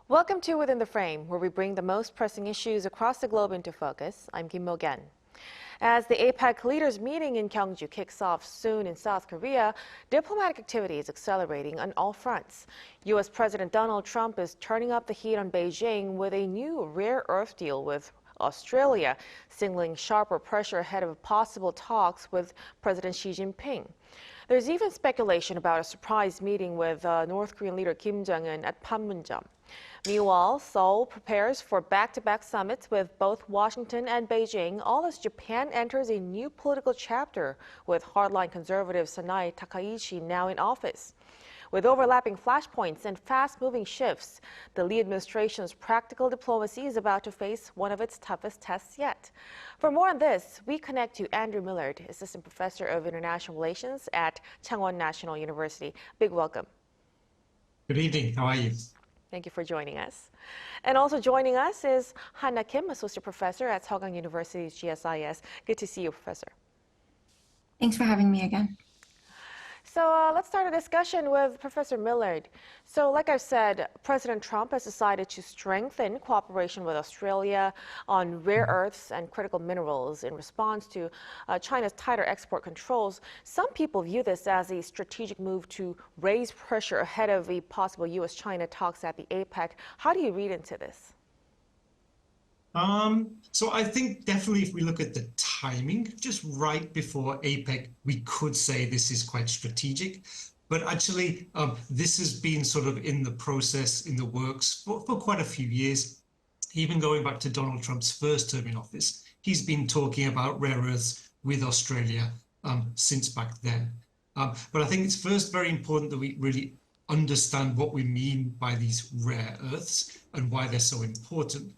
Welcome to Within the Frame, where we bring the most pressing issues across the globe into focus. I'm Kim Mok-yeon. As the APEC Leaders Meeting in Gyeongju kicks off soon in South Korea, diplomatic activity is accelerating on all fronts. U.S. President Donald Trump is turning up the heat on Beijing with a new rare earth deal with Australia, signaling sharper pressure ahead of possible talks with President Xi Jinping. There's even speculation about a surprise meeting with North Korean leader Kim Jong-un at Panmunjeom. Meanwhile, Seoul prepares for back-to-back summits with both Washington and Beijing, all as Japan enters a new political chapter with hardline conservative Sanae Takaichi now in office. With overlapping flashpoints and fast-moving shifts, the Lee administration's practical diplomacy is about to face one of its toughest tests yet. For more on this, we connect to Andrew Millard, Assistant Professor of International Relations at Changwon National University. Big welcome. Good evening. How are you? Thank you for joining us. And also joining us is Hannah Kim, Associate Professor at Seoul University's GSIS. Good to see you, Professor. Thanks for having me again. So let's start a discussion with Professor Millard. So like I said, President Trump has decided to strengthen cooperation with Australia on rare earths and critical minerals in response to China's tighter export controls. Some people view this as a strategic move to raise pressure ahead of the possible U.S. China talks at the APEC. How do you read into this? So I think definitely if we look at the timing, just right before APEC, we could say this is quite strategic. But actually, this has been sort of in the process, in the works for quite a few years, even going back to Donald Trump's first term in office. He's been talking about rare earths with Australia since back then. But I think it's first very important that we really understand what we mean by these rare earths and why they're so important.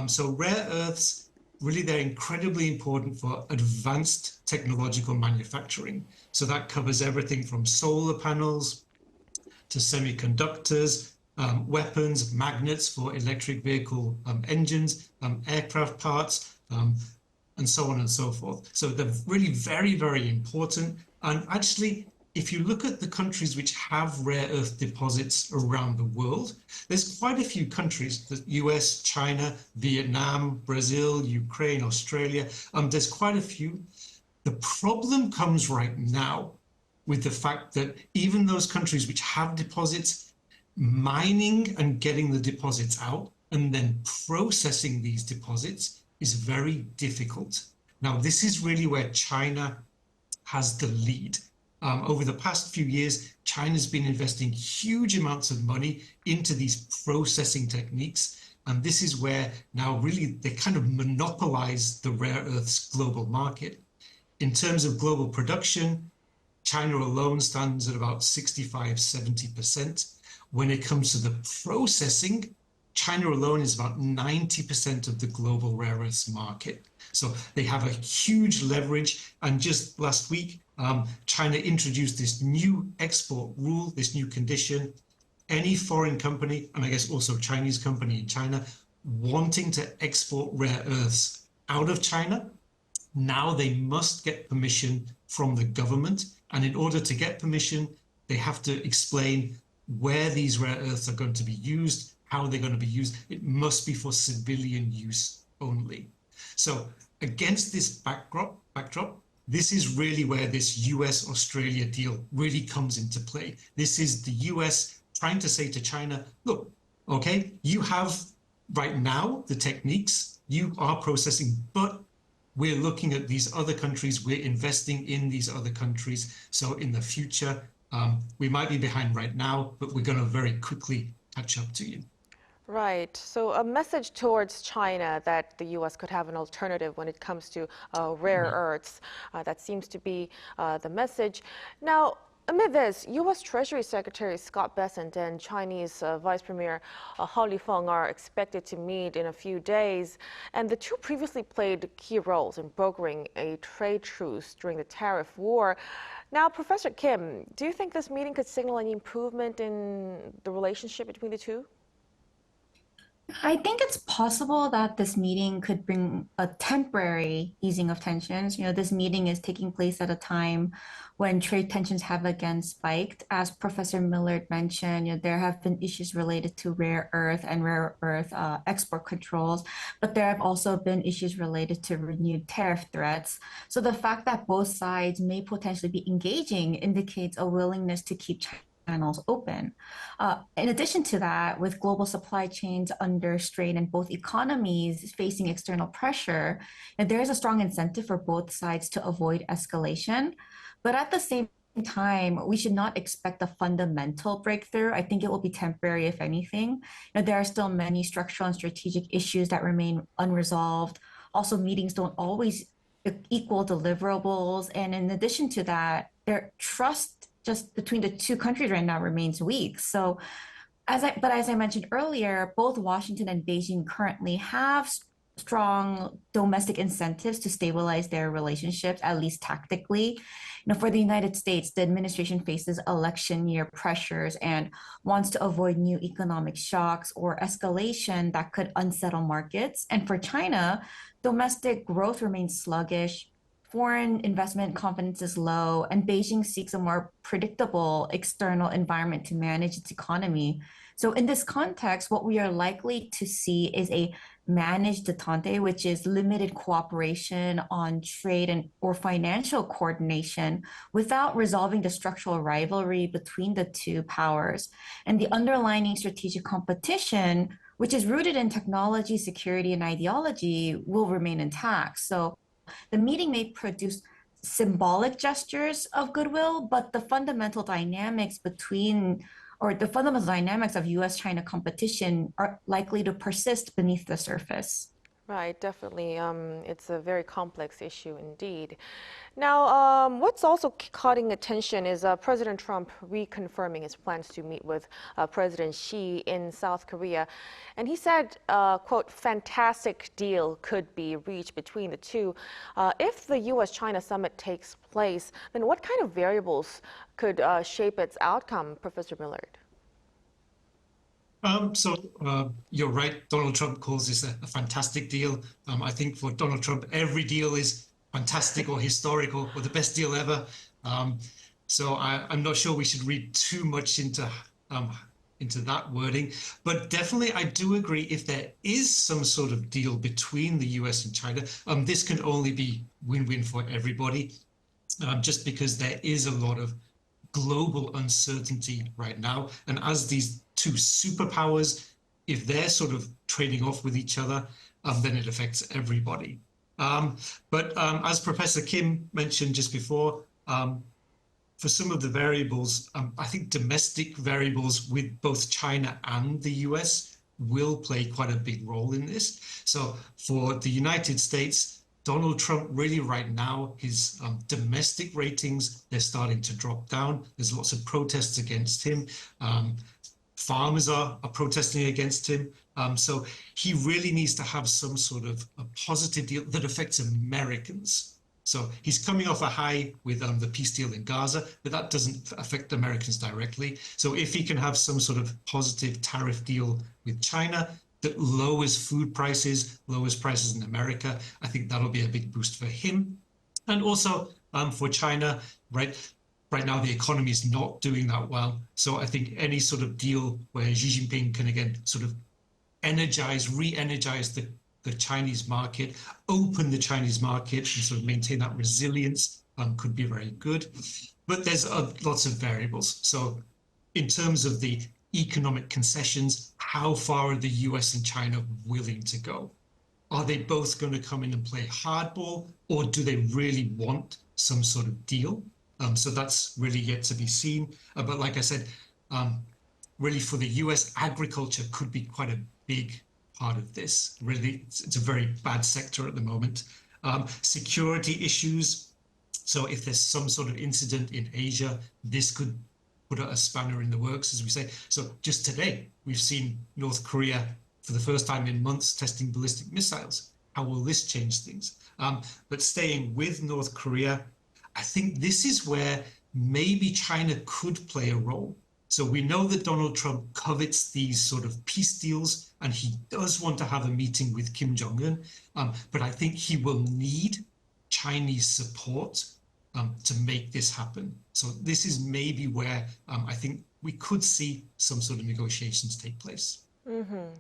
So rare earths, really, they're incredibly important for advanced technological manufacturing. So that covers everything from solar panels to semiconductors, weapons, magnets for electric vehicle engines, aircraft parts, and so on and so forth. So they're really very, very important. And actually, if you look at the countries which have rare earth deposits around the world, there's quite a few countries, the U.S, China, Vietnam, Brazil, Ukraine, Australia. There's quite a few. The problem comes right now with the fact that even those countries which have deposits, mining and getting the deposits out and then processing these deposits is very difficult. Now, this is really where China has the lead. Over the past few years, China's been investing huge amounts of money into these processing techniques. And this is where now really they kind of monopolize the rare earths global market. In terms of global production, China alone stands at about 65–70%. When it comes to the processing, China alone is about 90% of the global rare earths market. So they have a huge leverage. And just last week, China introduced this new export rule, this new condition. Any foreign company, and I guess also Chinese company in China, wanting to export rare earths out of China, now they must get permission from the government. And in order to get permission, they have to explain where these rare earths are going to be used, how they're going to be used. It must be for civilian use only. So against this backdrop, this is really where this US-Australia deal really comes into play. This is the US trying to say to China, look, okay, you have right now the techniques, you are processing, but we're looking at these other countries, we're investing in these other countries. So in the future, we might be behind right now, but we're going to very quickly catch up to you. Right. So a message towards China that the U.S. could have an alternative when it comes to rare earths. That seems to be the message. Now, amid this, U.S. Treasury Secretary Scott Bessent and Chinese Vice Premier Hao Lifeng are expected to meet in a few days. And the two previously played key roles in brokering a trade truce during the tariff war. Now, Professor Kim, do you think this meeting could signal any improvement in the relationship between the two? I think it's possible that this meeting could bring a temporary easing of tensions. This meeting is taking place at a time when trade tensions have again spiked. As Professor Millard mentioned, there have been issues related to rare earth and rare earth export controls, but there have also been issues related to renewed tariff threats. So the fact that both sides may potentially be engaging indicates a willingness to keep channels open. In addition to that, with global supply chains under strain and both economies facing external pressure, and there is a strong incentive for both sides to avoid escalation. But at the same time, we should not expect a fundamental breakthrough. I think it will be temporary, if anything. There are still many structural and strategic issues that remain unresolved. Also, meetings don't always equal deliverables. And in addition to that, their trust just between the two countries right now remains weak. So as I mentioned earlier, both Washington and Beijing currently have strong domestic incentives to stabilize their relationships, at least tactically. For the United States, the administration faces election year pressures and wants to avoid new economic shocks or escalation that could unsettle markets. And for China, domestic growth remains sluggish. Foreign investment confidence is low, and Beijing seeks a more predictable external environment to manage its economy. So, in this context, what we are likely to see is a managed detente, which is limited cooperation on trade and or financial coordination without resolving the structural rivalry between the two powers. And the underlying strategic competition, which is rooted in technology, security, and ideology, will remain intact. So the meeting may produce symbolic gestures of goodwill, but the fundamental dynamics of US China competition are likely to persist beneath the surface. Right, definitely. It's a very complex issue indeed. Now, what's also caught attention is President Trump reconfirming his plans to meet with President Xi in South Korea. And he said, quote, fantastic deal could be reached between the two. If the U.S. China summit takes place, then what kind of variables could shape its outcome, Professor Millard? You're right. Donald Trump calls this a fantastic deal. I think for Donald Trump, every deal is fantastic or historical or the best deal ever. I'm not sure we should read too much into that wording. But definitely, I do agree if there is some sort of deal between the US and China, this can only be win-win for everybody, just because there is a lot of global uncertainty right now. And as these two superpowers, if they're sort of trading off with each other, then it affects everybody. As Professor Kim mentioned just before, for some of the variables, I think domestic variables with both China and the US will play quite a big role in this. So for the United States, Donald Trump really right now, his domestic ratings, they're starting to drop down. There's lots of protests against him. Farmers are protesting against him. So he really needs to have some sort of a positive deal that affects Americans. So he's coming off a high with the peace deal in Gaza, but that doesn't affect Americans directly. So if he can have some sort of positive tariff deal with China that lowers food prices, lowers prices in America, I think that'll be a big boost for him. And also for China, right now the economy is not doing that well. So I think any sort of deal where Xi Jinping can again sort of re-energize the Chinese market, open the Chinese market and sort of maintain that resilience could be very good. But there's lots of variables. So in terms of the economic concessions, how far are the US and China willing to go? Are they both going to come in and play hardball, or do they really want some sort of deal? So that's really yet to be seen. But like I said, really for the US, agriculture could be quite a big part of this. Really, it's a very bad sector at the moment. Security issues. So if there's some sort of incident in Asia, this could put a spanner in the works, as we say. So just today, we've seen North Korea for the first time in months testing ballistic missiles. How will this change things? But staying with North Korea, I think this is where maybe China could play a role. So we know that Donald Trump covets these sort of peace deals, and he does want to have a meeting with Kim Jong-un, but I think he will need Chinese support to make this happen. So this is maybe where I think we could see some sort of negotiations take place.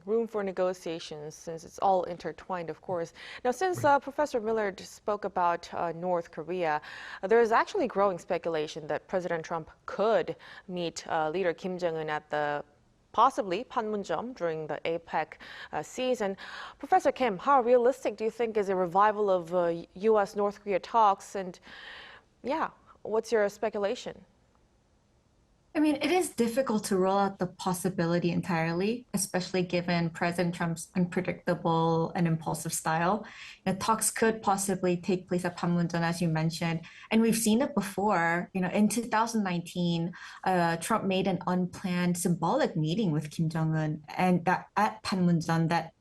Room for negotiations, since it's all intertwined, of course. Now, since Professor Miller spoke about North Korea, there is actually growing speculation that President Trump could meet leader Kim Jong-un at the possibly Panmunjeom during the APEC season. Professor Kim, how realistic do you think is a revival of U.S. North Korea talks? And yeah, what's your speculation? I mean, it is difficult to rule out the possibility entirely, especially given President Trump's unpredictable and impulsive style. Talks could possibly take place at Panmunjeom, as you mentioned, and we've seen it before. In 2019, Trump made an unplanned symbolic meeting with Kim Jong-un, and that at Panmunjeom that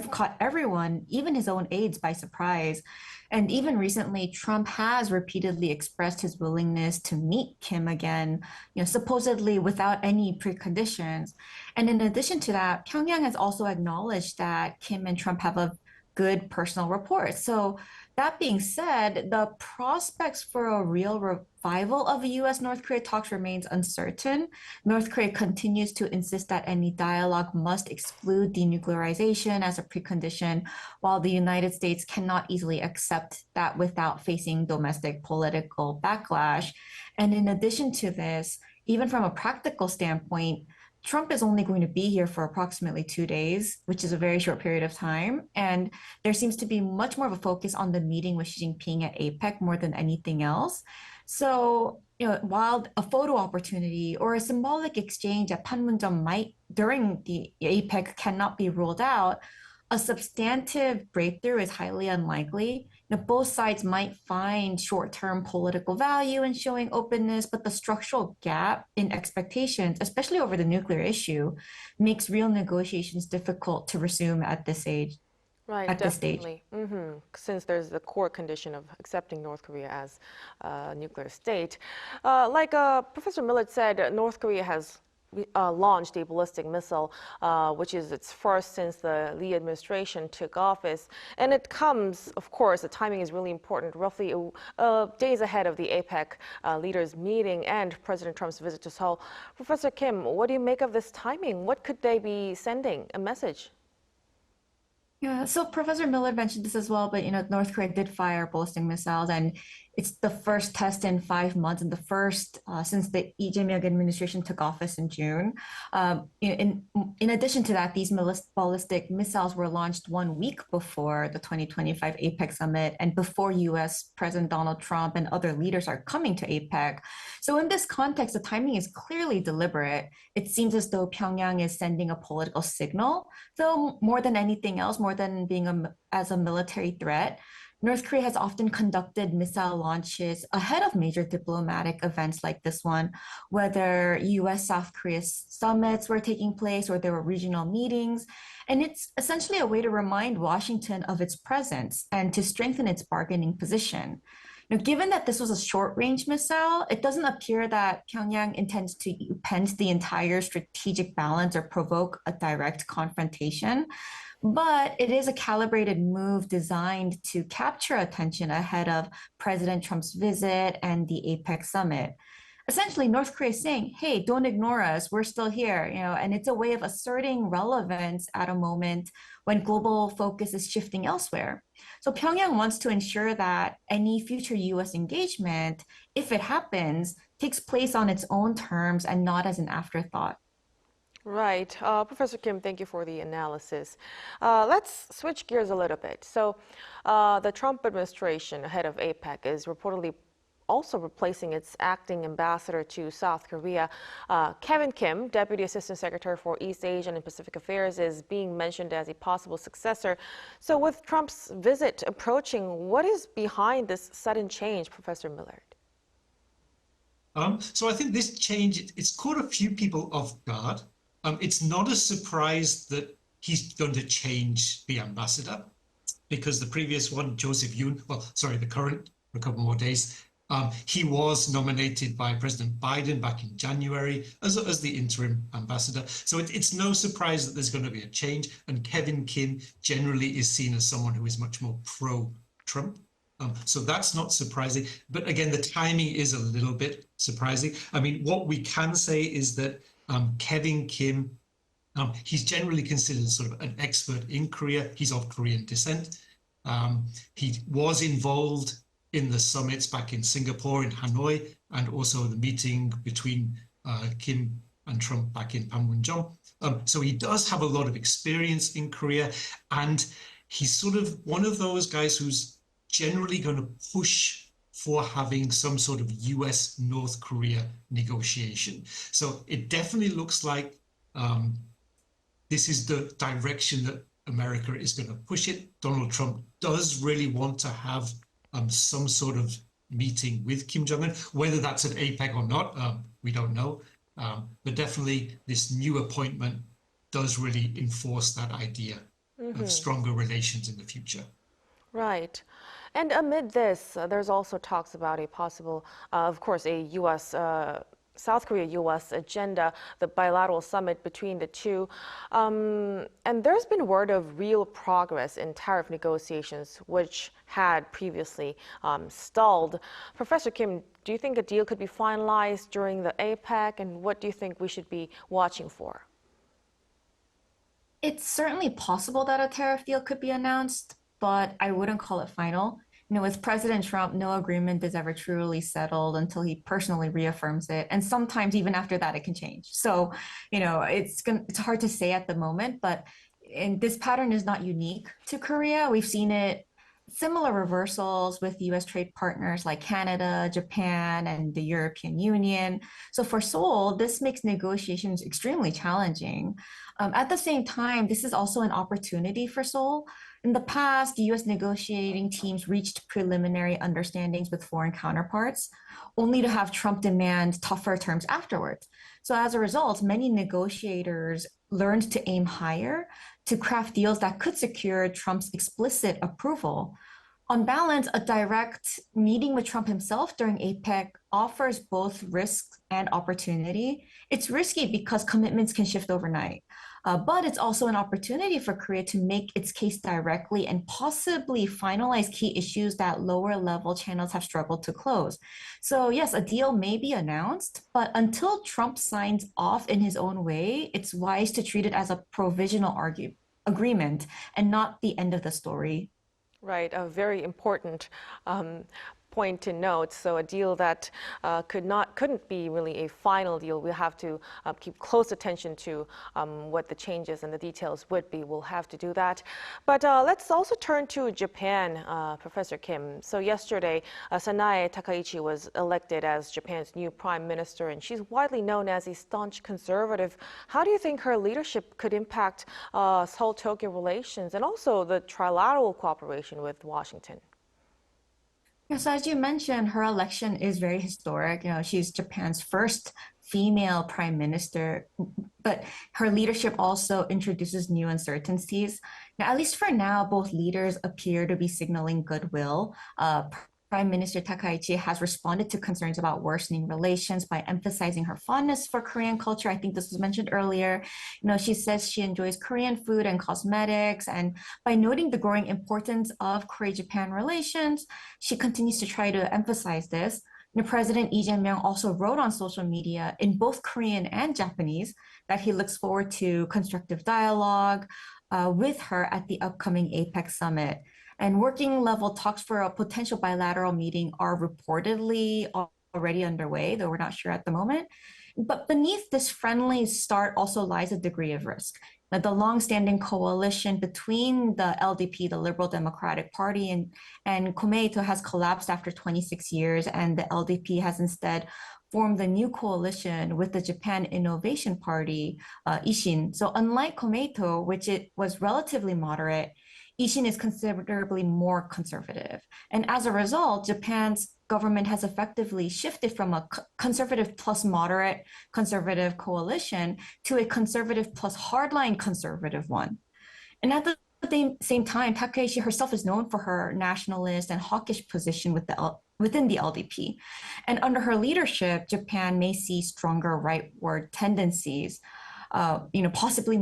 caught everyone, even his own aides, by surprise. And even recently, Trump has repeatedly expressed his willingness to meet Kim again, supposedly without any preconditions. And in addition to that, Pyongyang has also acknowledged that Kim and Trump have a good personal rapport. So that being said, the prospects for a real revival of U.S. North Korea talks remains uncertain. North Korea continues to insist that any dialogue must exclude denuclearization as a precondition, while the United States cannot easily accept that without facing domestic political backlash. And in addition to this, even from a practical standpoint, Trump is only going to be here for approximately 2 days, which is a very short period of time. And there seems to be much more of a focus on the meeting with Xi Jinping at APEC more than anything else. So, while a photo opportunity or a symbolic exchange at Panmunjeom during the APEC cannot be ruled out, a substantive breakthrough is highly unlikely. Both sides might find short-term political value in showing openness, but the structural gap in expectations, especially over the nuclear issue, makes real negotiations difficult to resume at this stage. Right, at definitely. this stage. Since there's the core condition of accepting North Korea as a nuclear state. Like Professor Millett said, North Korea has launched a ballistic missile, which is its first since the Lee administration took office. And it comes, of course, the timing is really important, roughly days ahead of the APEC Leaders Meeting and President Trump's visit to Seoul. Professor Kim, what do you make of this timing? What could they be sending a message? Yeah, so Professor Miller mentioned this as well, but North Korea did fire ballistic missiles, and it's the first test in 5 months and the first since the Lee Jae-myung administration took office in June. In addition to that, these ballistic missiles were launched 1 week before the 2025 APEC summit and before U.S. President Donald Trump and other leaders are coming to APEC. So in this context, the timing is clearly deliberate. It seems as though Pyongyang is sending a political signal, though more than anything else, more than being as a military threat. North Korea has often conducted missile launches ahead of major diplomatic events like this one, whether U.S.-South Korea summits were taking place or there were regional meetings. And it's essentially a way to remind Washington of its presence and to strengthen its bargaining position. Given that this was a short-range missile, it doesn't appear that Pyongyang intends to upend the entire strategic balance or provoke a direct confrontation. But it is a calibrated move designed to capture attention ahead of President Trump's visit and the APEC summit. Essentially, North Korea is saying, hey, don't ignore us, we're still here, and it's a way of asserting relevance at a moment when global focus is shifting elsewhere. So Pyongyang wants to ensure that any future US engagement, if it happens, takes place on its own terms and not as an afterthought. Right. Professor Kim, thank you for the analysis. Let's switch gears a little bit. So the Trump administration ahead of APEC is reportedly also replacing its acting ambassador to South Korea. Kevin Kim, Deputy Assistant Secretary for East Asian and Pacific Affairs, is being mentioned as a possible successor. So with Trump's visit approaching, what is behind this sudden change, Professor Millard? So I think this change, it's caught a few people off guard. It's not a surprise that he's going to change the ambassador because the previous one, Joseph Yoon, the current for a couple more days, He was nominated by President Biden back in January as the interim ambassador. So it's no surprise that there's going to be a change. And Kevin Kim generally is seen as someone who is much more pro-Trump. So that's not surprising. But again, the timing is a little bit surprising. I mean, what we can say is that Kevin Kim, he's generally considered sort of an expert in Korea. He's of Korean descent. He was involved in the summits back in Singapore, in Hanoi, and also the meeting between Kim and Trump back in Panmunjeom. So he does have a lot of experience in Korea, and he's sort of one of those guys who's generally going to push for having some sort of U.S. North Korea negotiation. So it definitely looks like this is the direction that America is going to push it. Donald Trump does really want to have some sort of meeting with Kim Jong-un. Whether that's at APEC or not, we don't know. But definitely this new appointment does really enforce that idea of stronger relations in the future. Right. And amid this, there's also talks about a possible, of course, a U.S. South Korea-U.S. agenda, the bilateral summit between the two. And there's been word of real progress in tariff negotiations, which had previously stalled. Professor Kim, do you think a deal could be finalized during the APEC, and what do you think we should be watching for? It's certainly possible that a tariff deal could be announced, but I wouldn't call it final. With President Trump, no agreement is ever truly settled until he personally reaffirms it. And sometimes even after that, it can change. So, it's hard to say at the moment, but this pattern is not unique to Korea. We've seen it similar reversals with U.S. trade partners like Canada, Japan, and the European Union. So for Seoul, this makes negotiations extremely challenging. At the same time, this is also an opportunity for Seoul. In the past, U.S. negotiating teams reached preliminary understandings with foreign counterparts, only to have Trump demand tougher terms afterwards. So as a result, many negotiators learned to aim higher to craft deals that could secure Trump's explicit approval. On balance, a direct meeting with Trump himself during APEC offers both risk and opportunity. It's risky because commitments can shift overnight. But it's also an opportunity for Korea to make its case directly and possibly finalize key issues that lower level channels have struggled to close. So yes, a deal may be announced, but until Trump signs off in his own way, it's wise to treat it as a provisional agreement and not the end of the story. Right, a very important point to note. So a deal that couldn't be really a final deal. We'll have to keep close attention to what the changes and the details would be. We'll have to do that. But let's also turn to Japan, Professor Kim. So yesterday, Sanae Takaichi was elected as Japan's new prime minister, and she's widely known as a staunch conservative. How do you think her leadership could impact Seoul-Tokyo relations and also the trilateral cooperation with Washington? Yes, as you mentioned, her election is very historic. She's Japan's first female prime minister, but her leadership also introduces new uncertainties. Now, at least for now, both leaders appear to be signaling goodwill. Prime Minister Takaichi has responded to concerns about worsening relations by emphasizing her fondness for Korean culture. I think this was mentioned earlier. She says she enjoys Korean food and cosmetics, and by noting the growing importance of Korea-Japan relations, she continues to try to emphasize this. President Xi Jinping also wrote on social media in both Korean and Japanese that he looks forward to constructive dialogue with her at the upcoming APEC summit. And working level talks for a potential bilateral meeting are reportedly already underway, though we're not sure at the moment. But beneath this friendly start also lies a degree of risk. Now, the longstanding coalition between the LDP, the Liberal Democratic Party, and Komeito has collapsed after 26 years, and the LDP has instead formed the new coalition with the Japan Innovation Party, Ishin. So unlike Komeito, which it was relatively moderate, Ishin is considerably more conservative. And as a result, Japan's government has effectively shifted from a conservative plus moderate conservative coalition to a conservative plus hardline conservative one. And at the the same time, Takaichi herself is known for her nationalist and hawkish position within the LDP. And under her leadership, Japan may see stronger rightward tendencies, possibly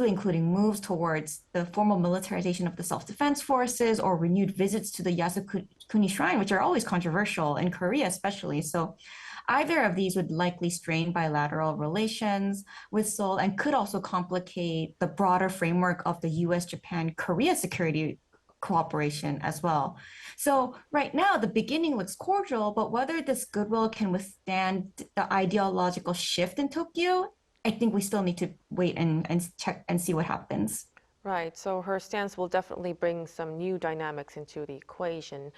including moves towards the formal militarization of the self-defense forces or renewed visits to the Yasukuni Shrine, which are always controversial in Korea especially. So either of these would likely strain bilateral relations with Seoul and could also complicate the broader framework of the U.S.-Japan-Korea security cooperation as well. So right now, the beginning looks cordial, but whether this goodwill can withstand the ideological shift in Tokyo, I think we still need to wait and check and see what happens. Right, so her stance will definitely bring some new dynamics into the equation.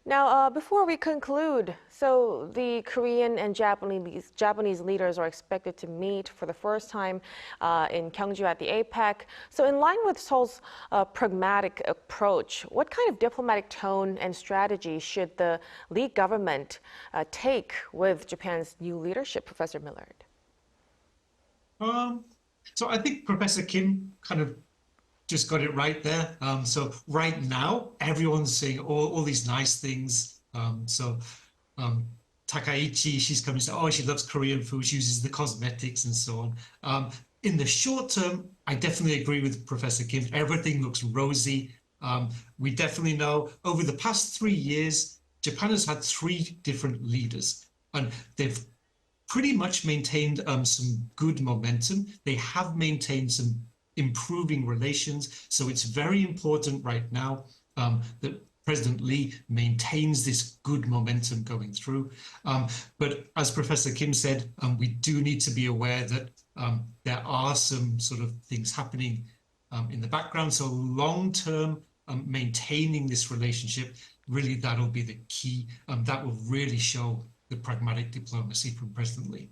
Now, before we conclude, so the Korean and Japanese leaders are expected to meet for the first time in Gyeongju at the APEC. So in line with Seoul's pragmatic approach, what kind of diplomatic tone and strategy should the Lee government take with Japan's new leadership, Professor Millard? So I think Professor Kim kind of just got it right there. So right now, everyone's saying all these nice things. Takaichi, she's coming to say, oh, she loves Korean food, she uses the cosmetics and so on. In the short term, I definitely agree with Professor Kim. Everything looks rosy. We definitely know over the past 3 years, Japan has had 3 different leaders, and they've pretty much maintained some good momentum. They have maintained some improving relations. So it's very important right now that President Lee maintains this good momentum going through. But as Professor Kim said, we do need to be aware that there are some sort of things happening in the background. So long-term, maintaining this relationship, really that'll be the key. That will really show the pragmatic diplomacy from President Lee.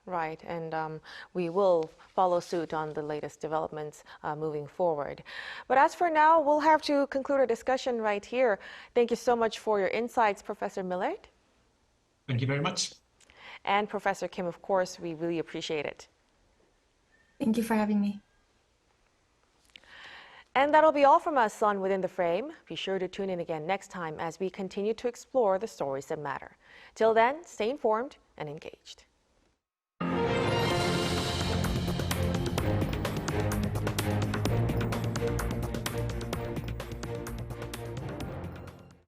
Right, and we will follow suit on the latest developments moving forward. But as for now, we'll have to conclude our discussion right here. Thank you so much for your insights, Professor Millard. Thank you very much. And Professor Kim, of course, we really appreciate it. Thank you for having me. And that'll be all from us on Within the Frame. Be sure to tune in again next time as we continue to explore the stories that matter. Till then, stay informed and engaged.